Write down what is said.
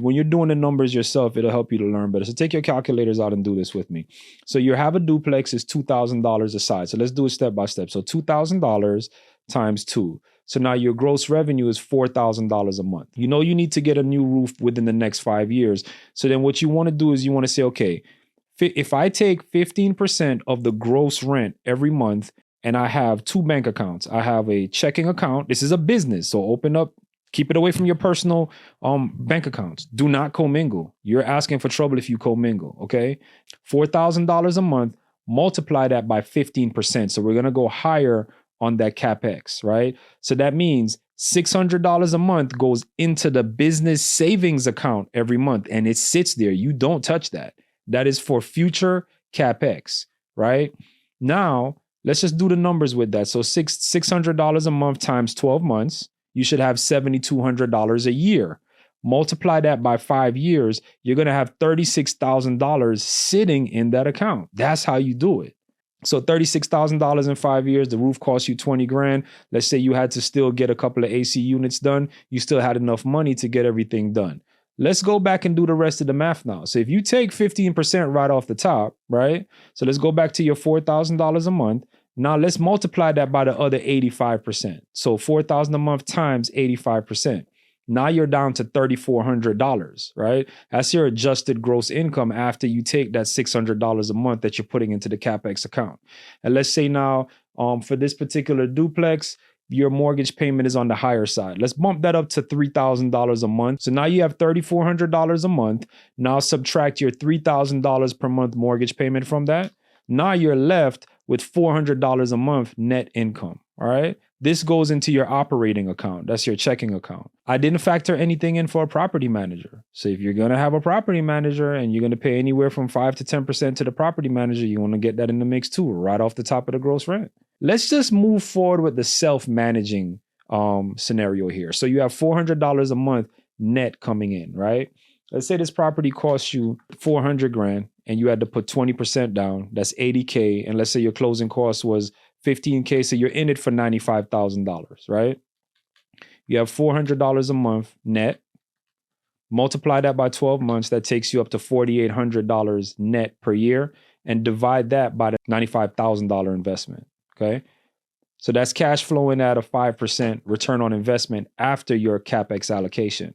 When you're doing the numbers yourself, it'll help you to learn better. So take your calculators out and do this with me. So you have a duplex is $2,000 a side. So let's do it step by step. So $2,000 times 2. So now your gross revenue is $4,000 a month. You know you need to get a new roof within the next 5 years. So then what you want to do is you want to say, okay, if I take 15% of the gross rent every month and I have 2 bank accounts, I have a checking account. This is a business. So open up, keep it away from your personal bank accounts. Do not commingle. You're asking for trouble if you commingle, okay? $4,000 a month, multiply that by 15%. So we're going to go higher on that Capex, right? So that means $600 a month goes into the business savings account every month and it sits there. You don't touch that. That is for future Capex, right? Now, let's just do the numbers with that. So $600 a month times 12 months, you should have $7,200 a year. Multiply that by 5 years, you're going to have $36,000 sitting in that account. That's how you do it. So $36,000 in 5 years, the roof costs you 20 grand. Let's say you had to still get a couple of AC units done. You still had enough money to get everything done. Let's go back and do the rest of the math now. So if you take 15% right off the top, right? So let's go back to your $4,000 a month. Now let's multiply that by the other 85%. So $4,000 a month times 85%. Now you're down to $3,400, right? That's your adjusted gross income after you take that $600 a month that you're putting into the Capex account. And let's say now for this particular duplex, your mortgage payment is on the higher side. Let's bump that up to $3,000 a month. So now you have $3,400 a month. Now subtract your $3,000 per month mortgage payment from that. Now you're left with $400 a month net income, all right? This goes into your operating account. That's your checking account. I didn't factor anything in for a property manager. So if you're going to have a property manager and you're going to pay anywhere from 5 to 10% to the property manager, you want to get that in the mix too, right off the top of the gross rent. Let's just move forward with the self-managing scenario here. So you have $400 a month net coming in, right? Let's say this property costs you 400 grand and you had to put 20% down. That's 80K. And let's say your closing cost was 15K. So you're in it for $95,000, right? You have $400 a month net. Multiply that by 12 months. That takes you up to $4,800 net per year. And divide that by the $95,000 investment. Okay. So that's cash flowing at a 5% return on investment after your Capex allocation.